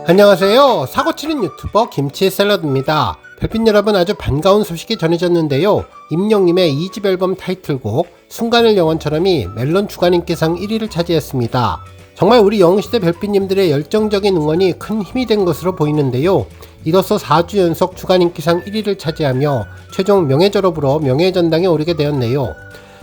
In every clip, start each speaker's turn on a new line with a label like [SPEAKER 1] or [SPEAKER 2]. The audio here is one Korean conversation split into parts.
[SPEAKER 1] 안녕하세요. 사고치는 유튜버 김치샐러드입니다. 별빛 여러분, 아주 반가운 소식이 전해졌는데요. 임영님의 2집 앨범 타이틀곡 순간을 영원처럼이 멜론 주간 인기상 1위를 차지했습니다. 정말 우리 영웅시대 별빛님들의 열정적인 응원이 큰 힘이 된 것으로 보이는데요. 이로써 4주 연속 주간 인기상 1위를 차지하며 최종 명예졸업으로 명예전당에 오르게 되었네요.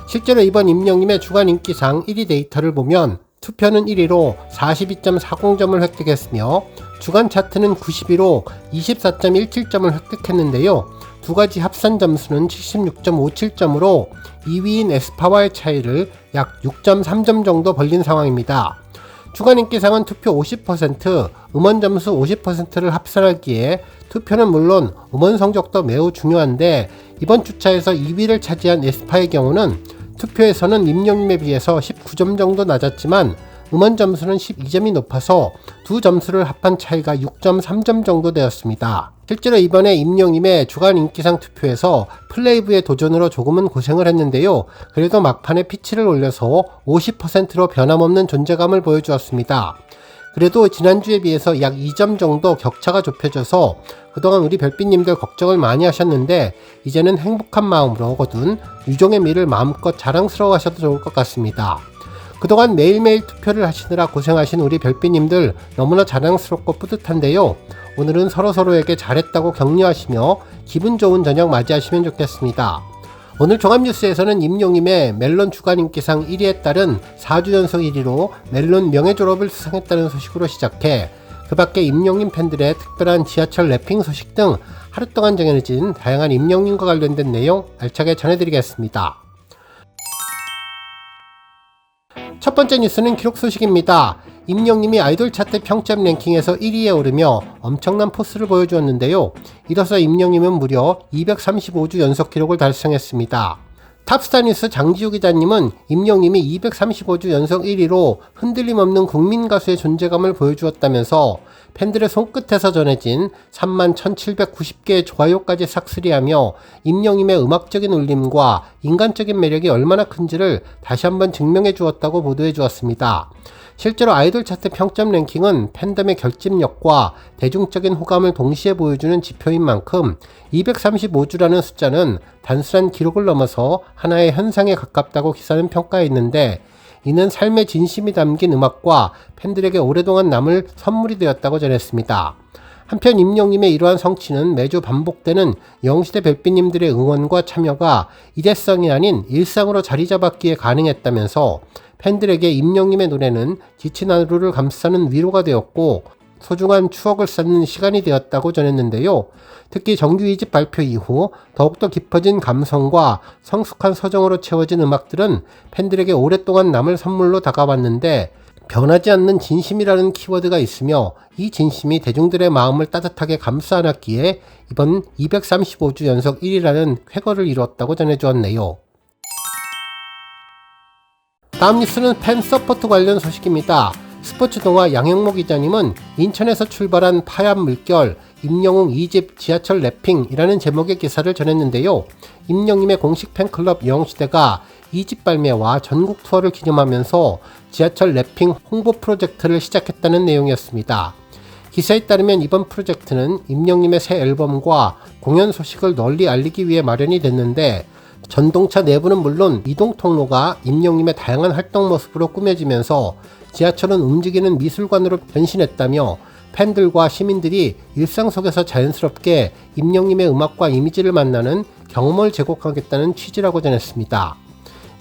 [SPEAKER 1] 실제로 이번 임영님의 주간 인기상 1위 데이터를 보면 투표는 1위로 42.40점을 획득했으며 주간 차트는 90위로 24.17점을 획득했는데요. 두 가지 합산 점수는 76.57점으로 2위인 에스파와의 차이를 약 6.3점 정도 벌린 상황입니다. 주간 인기상은 투표 50%, 음원 점수 50%를 합산하기에 투표는 물론 음원 성적도 매우 중요한데, 이번 주차에서 2위를 차지한 에스파의 경우는 투표에서는 임영님에 비해서 19점 정도 낮았지만 음원 점수는 12점이 높아서 두 점수를 합한 차이가 6.3점 정도 되었습니다. 실제로 이번에 임영님의 주간 인기상 투표에서 플레이브의 도전으로 조금은 고생을 했는데요. 그래도 막판에 피치를 올려서 50%로 변함없는 존재감을 보여주었습니다. 그래도 지난주에 비해서 약 2점 정도 격차가 좁혀져서 그동안 우리 별빛님들 걱정을 많이 하셨는데, 이제는 행복한 마음으로 거둔 유종의 미를 마음껏 자랑스러워 하셔도 좋을 것 같습니다. 그동안 매일매일 투표를 하시느라 고생하신 우리 별빛님들 너무나 자랑스럽고 뿌듯한데요. 오늘은 서로서로에게 잘했다고 격려하시며 기분 좋은 저녁 맞이하시면 좋겠습니다. 오늘 종합뉴스에서는 임영님의 멜론 주간 인기상 1위에 따른 4주 연속 1위로 멜론 명예졸업을 수상했다는 소식으로 시작해, 그 밖에 임영님 팬들의 특별한 지하철 랩핑 소식 등 하루 동안 정해진 다양한 임영님과 관련된 내용 알차게 전해드리겠습니다. 첫 번째 뉴스는 기록 소식입니다. 임영님이 아이돌 차트 평점 랭킹에서 1위에 오르며 엄청난 포스를 보여주었는데요. 이로써 임영님은 무려 235주 연속 기록을 달성했습니다. 탑스타 뉴스 장지우 기자님은 임영님이 235주 연속 1위로 흔들림 없는 국민 가수의 존재감을 보여주었다면서 팬들의 손끝에서 전해진 31,790개의 좋아요까지 삭스리하며 임영님의 음악적인 울림과 인간적인 매력이 얼마나 큰지를 다시 한번 증명해 주었다고 보도해 주었습니다. 실제로 아이돌 차트 평점 랭킹은 팬덤의 결집력과 대중적인 호감을 동시에 보여주는 지표인 만큼 235주라는 숫자는 단순한 기록을 넘어서 하나의 현상에 가깝다고 기사는 평가했는데, 이는 삶의 진심이 담긴 음악과 팬들에게 오랫동안 남을 선물이 되었다고 전했습니다. 한편 임영님의 이러한 성취는 매주 반복되는 영웅시대 별빛님들의 응원과 참여가 일회성이 아닌 일상으로 자리 잡았기에 가능했다면서 팬들에게 임영님의 노래는 지친 하루를 감싸는 위로가 되었고 소중한 추억을 쌓는 시간이 되었다고 전했는데요. 특히 정규 2집 발표 이후 더욱더 깊어진 감성과 성숙한 서정으로 채워진 음악들은 팬들에게 오랫동안 남을 선물로 다가왔는데, 변하지 않는 진심이라는 키워드가 있으며 이 진심이 대중들의 마음을 따뜻하게 감싸 안았기에 이번 235주 연속 1위라는 쾌거를 이루었다고 전해주었네요. 다음 뉴스는 팬 서포트 관련 소식입니다. 스포츠 동화 양형모 기자님은 인천에서 출발한 파얀 물결 임영웅 2집 지하철 랩핑이라는 제목의 기사를 전했는데요. 임영님의 공식 팬클럽 영웅시대가 2집 발매와 전국 투어를 기념하면서 지하철 랩핑 홍보 프로젝트를 시작했다는 내용이었습니다. 기사에 따르면 이번 프로젝트는 임영님의 새 앨범과 공연 소식을 널리 알리기 위해 마련이 됐는데, 전동차 내부는 물론 이동 통로가 임영님의 다양한 활동 모습으로 꾸며지면서 지하철은 움직이는 미술관으로 변신했다며 팬들과 시민들이 일상 속에서 자연스럽게 임영님의 음악과 이미지를 만나는 경험을 제공하겠다는 취지라고 전했습니다.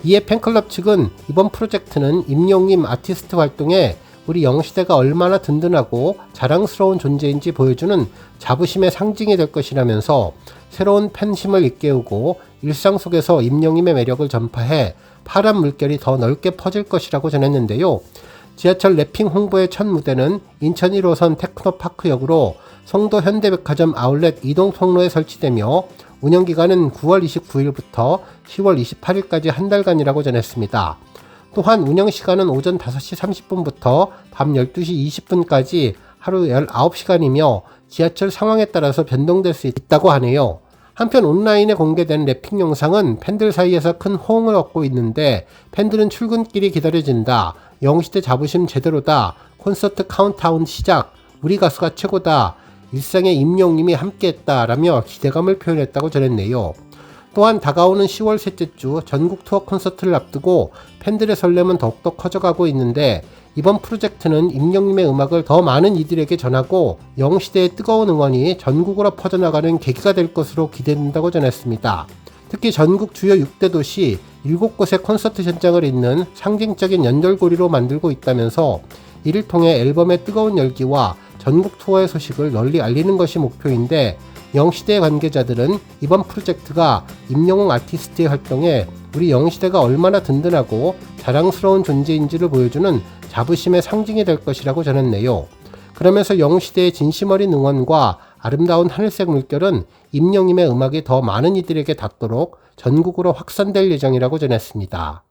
[SPEAKER 1] 이에 팬클럽 측은 이번 프로젝트는 임영님 아티스트 활동에 우리 영시대가 얼마나 든든하고 자랑스러운 존재인지 보여주는 자부심의 상징이 될 것이라면서 새로운 팬심을 일깨우고 일상 속에서 임영님의 매력을 전파해 파란 물결이 더 넓게 퍼질 것이라고 전했는데요. 지하철 랩핑 홍보의 첫 무대는 인천 1호선 테크노파크역으로 송도 현대백화점 아울렛 이동 통로에 설치되며 운영기간은 9월 29일부터 10월 28일까지 한 달간이라고 전했습니다. 또한 운영시간은 오전 5시 30분부터 밤 12시 20분까지 하루 19시간이며 지하철 상황에 따라서 변동될 수 있다고 하네요. 한편 온라인에 공개된 랩핑 영상은 팬들 사이에서 큰 호응을 얻고 있는데, 팬들은 출근길이 기다려진다, 영웅시대 자부심 제대로다, 콘서트 카운트다운 시작, 우리 가수가 최고다. 일상에 임영웅님이 함께했다라며 기대감을 표현했다고 전했네요. 또한 다가오는 10월 셋째 주 전국 투어 콘서트를 앞두고 팬들의 설렘은 더욱더 커져가고 있는데 이번 프로젝트는 임영웅님의 음악을 더 많은 이들에게 전하고 영시대의 뜨거운 응원이 전국으로 퍼져나가는 계기가 될 것으로 기대된다고 전했습니다. 특히 전국 주요 6대 도시 7곳의 콘서트 현장을 잇는 상징적인 연결고리로 만들고 있다면서 이를 통해 앨범의 뜨거운 열기와 전국 투어의 소식을 널리 알리는 것이 목표인데 영시대 관계자들은 이번 프로젝트가 임영웅 아티스트의 활동에 우리 영시대가 얼마나 든든하고 자랑스러운 존재인지를 보여주는 자부심의 상징이 될 것이라고 전했네요. 그러면서 영시대의 진심 어린 응원과 아름다운 하늘색 물결은 임영웅님의 음악이 더 많은 이들에게 닿도록 전국으로 확산될 예정이라고 전했습니다.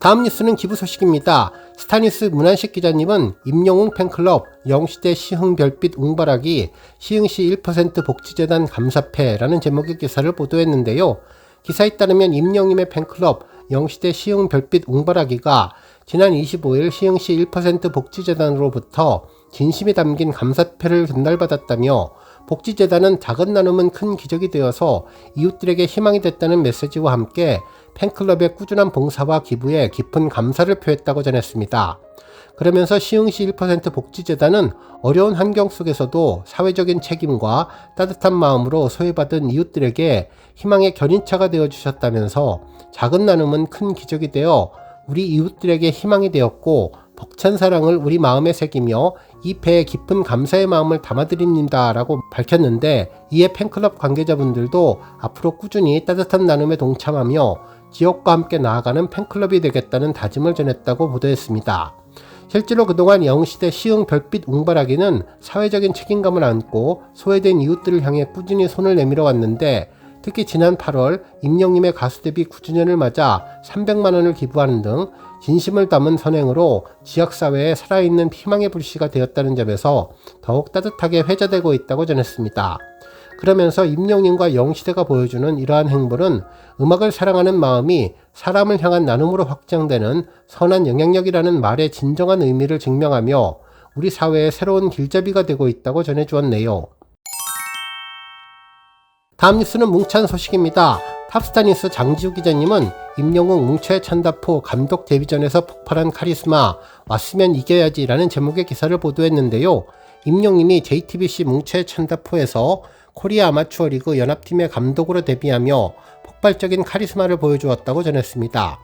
[SPEAKER 1] 다음 뉴스는 기부 소식입니다. 스타뉴스 문한식 기자님은 임영웅 팬클럽 영시대 시흥 별빛 웅바라기 시흥시 1% 복지재단 감사패라는 제목의 기사를 보도했는데요. 기사에 따르면 임영웅님의 팬클럽 영시대 시흥 별빛 웅바라기가 지난 25일 시흥시 1% 복지재단으로부터 진심이 담긴 감사패를 전달받았다며 복지재단은 작은 나눔은 큰 기적이 되어서 이웃들에게 희망이 됐다는 메시지와 함께 팬클럽의 꾸준한 봉사와 기부에 깊은 감사를 표했다고 전했습니다. 그러면서 시흥시 1% 복지재단은 어려운 환경 속에서도 사회적인 책임과 따뜻한 마음으로 소외받은 이웃들에게 희망의 견인차가 되어주셨다면서 작은 나눔은 큰 기적이 되어 우리 이웃들에게 희망이 되었고 벅찬 사랑을 우리 마음에 새기며 이 배에 깊은 감사의 마음을 담아드립니다 라고 밝혔는데 이에 팬클럽 관계자분들도 앞으로 꾸준히 따뜻한 나눔에 동참하며 지역과 함께 나아가는 팬클럽이 되겠다는 다짐을 전했다고 보도했습니다. 실제로 그동안 영시대 시흥 별빛 웅바라기는 사회적인 책임감을 안고 소외된 이웃들을 향해 꾸준히 손을 내밀어 왔는데 특히 지난 8월 임영웅님의 가수 데뷔 9주년을 맞아 300만원을 기부하는 등 진심을 담은 선행으로 지역사회에 살아있는 희망의 불씨가 되었다는 점에서 더욱 따뜻하게 회자되고 있다고 전했습니다. 그러면서 임영웅님과 영시대가 보여주는 이러한 행보는 음악을 사랑하는 마음이 사람을 향한 나눔으로 확장되는 선한 영향력이라는 말의 진정한 의미를 증명하며 우리 사회의 새로운 길잡이가 되고 있다고 전해주었네요. 다음 뉴스는 뭉찬 소식입니다. 탑스타뉴스 장지우 기자님은 임영웅 뭉쳐의 찬다포 감독 데뷔전에서 폭발한 카리스마 왔으면 이겨야지 라는 제목의 기사를 보도했는데요. 임영웅님이 JTBC 뭉쳐의 찬다포에서 코리아 아마추어 리그 연합팀의 감독으로 데뷔하며 폭발적인 카리스마를 보여주었다고 전했습니다.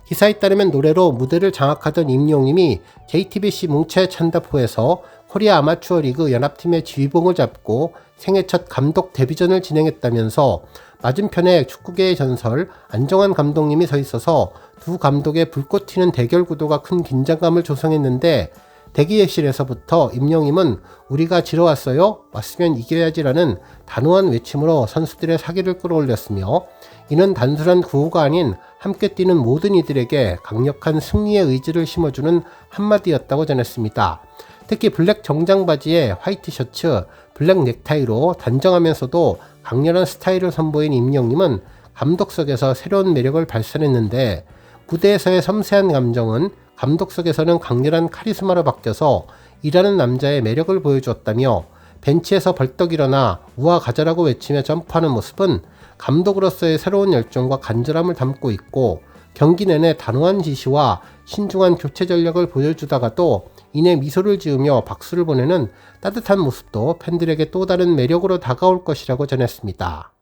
[SPEAKER 1] 기사에 따르면 노래로 무대를 장악하던 임영웅님이 JTBC 뭉쳐의 찬다포에서 코리아 아마추어 리그 연합팀의 지휘봉을 잡고 생애 첫 감독 데뷔전을 진행했다면서 맞은편에 축구계의 전설 안정환 감독님이 서 있어서 두 감독의 불꽃 튀는 대결 구도가 큰 긴장감을 조성했는데 대기실에서부터 임영웅님은 우리가 지러 왔어요? 왔으면 이겨야지라는 단호한 외침으로 선수들의 사기를 끌어올렸으며 이는 단순한 구호가 아닌 함께 뛰는 모든 이들에게 강력한 승리의 의지를 심어주는 한마디였다고 전했습니다. 특히 블랙 정장 바지에 화이트 셔츠, 블랙 넥타이로 단정하면서도 강렬한 스타일을 선보인 임영웅님은 감독석에서 새로운 매력을 발산했는데 무대에서의 섬세한 감정은 감독석에서는 강렬한 카리스마로 바뀌어서 일하는 남자의 매력을 보여주었다며 벤치에서 벌떡 일어나 우와 가자라고 외치며 점프하는 모습은 감독으로서의 새로운 열정과 간절함을 담고 있고 경기 내내 단호한 지시와 신중한 교체 전략을 보여주다가도 이내 미소를 지으며 박수를 보내는 따뜻한 모습도 팬들에게 또 다른 매력으로 다가올 것이라고 전했습니다.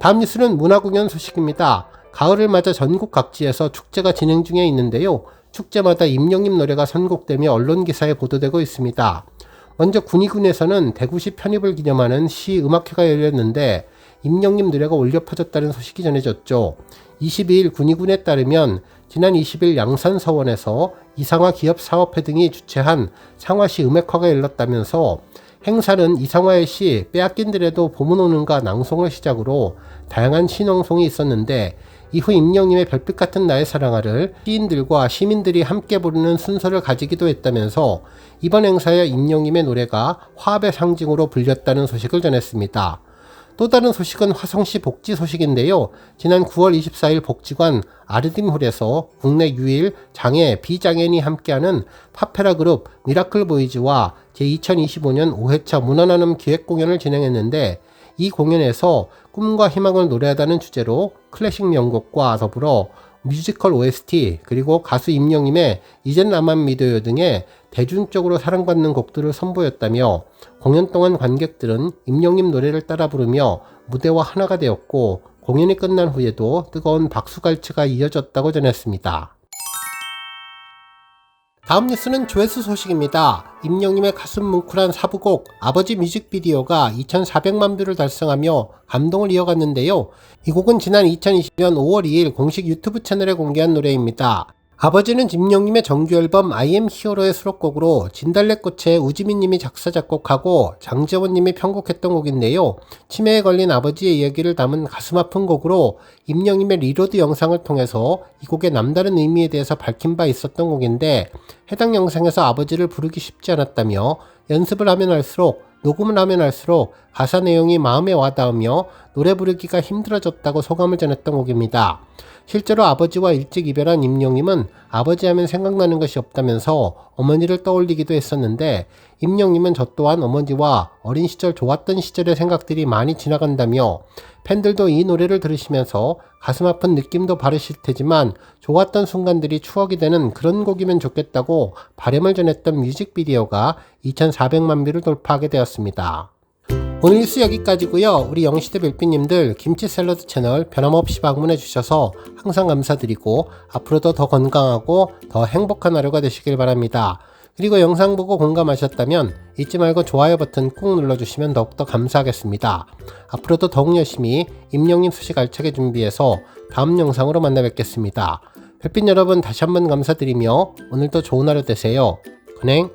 [SPEAKER 1] 다음 뉴스는 문화공연 소식입니다. 가을을 맞아 전국 각지에서 축제가 진행 중에 있는데요. 축제마다 임영웅님 노래가 선곡되며 언론 기사에 보도되고 있습니다. 먼저 군위군에서는 대구시 편입을 기념하는 시 음악회가 열렸는데 임영웅님 노래가 울려 퍼졌다는 소식이 전해졌죠. 22일 군위군에 따르면 지난 20일 양산 서원에서 이상화 기업사업회 등이 주최한 상화시 음악회가 열렸다면서 행사는 이상화의 시 빼앗긴들에도 봄은 오는가 낭송을 시작으로 다양한 시농송이 있었는데 이후 임영웅님의 별빛 같은 나의 사랑아를 시인들과 시민들이 함께 부르는 순서를 가지기도 했다면서 이번 행사에 임영웅님의 노래가 화합의 상징으로 불렸다는 소식을 전했습니다. 또 다른 소식은 화성시 복지 소식인데요. 지난 9월 24일 복지관 아르딤홀에서 국내 유일 장애, 비장애인이 함께하는 파페라 그룹 미라클 보이즈와 제2025년 5회차 문화나눔 기획 공연을 진행했는데, 이 공연에서 꿈과 희망을 노래하다는 주제로 클래식 명곡과 더불어 뮤지컬 OST 그리고 가수 임영임의 이젠 나만 믿어요 등의 대중적으로 사랑받는 곡들을 선보였다며, 공연 동안 관객들은 임영임 노래를 따라 부르며 무대와 하나가 되었고, 공연이 끝난 후에도 뜨거운 박수갈채가 이어졌다고 전했습니다. 다음 뉴스는 조회수 소식입니다. 임영임의 가슴 뭉클한 사부곡 아버지 뮤직비디오가 2,400만 뷰를 달성하며 감동을 이어갔는데요. 이 곡은 지난 2020년 5월 2일 공식 유튜브 채널에 공개한 노래입니다. 아버지는 임영임의 정규앨범 I am Hero의 수록곡으로 진달래꽃의 우지민님이 작사 작곡하고 장재원님이 편곡했던 곡인데요. 치매에 걸린 아버지의 이야기를 담은 가슴 아픈 곡으로 임영임의 리로드 영상을 통해서 이 곡의 남다른 의미에 대해서 밝힌 바 있었던 곡인데, 해당 영상에서 아버지를 부르기 쉽지 않았다며 연습을 하면 할수록, 녹음을 하면 할수록 가사 내용이 마음에 와닿으며 노래 부르기가 힘들어졌다고 소감을 전했던 곡입니다. 실제로 아버지와 일찍 이별한 임영임은 아버지 하면 생각나는 것이 없다면서 어머니를 떠올리기도 했었는데, 임영임은 저 또한 어머니와 어린 시절 좋았던 시절의 생각들이 많이 지나간다며, 팬들도 이 노래를 들으시면서 가슴 아픈 느낌도 바르실 테지만 좋았던 순간들이 추억이 되는 그런 곡이면 좋겠다고 바람을 전했던 뮤직비디오가 2,400만 뷰를 돌파하게 되었습니다. 오늘 뉴스 여기까지고요. 우리 영시대 별빛님들 김치 샐러드 채널 변함없이 방문해 주셔서 항상 감사드리고, 앞으로도 더 건강하고 더 행복한 하루가 되시길 바랍니다. 그리고 영상 보고 공감하셨다면 잊지 말고 좋아요 버튼 꾹 눌러주시면 더욱더 감사하겠습니다. 앞으로도 더욱 열심히 임영임 소식 알차게 준비해서 다음 영상으로 만나 뵙겠습니다. 별빛 여러분 다시 한번 감사드리며 오늘도 좋은 하루 되세요. 건행.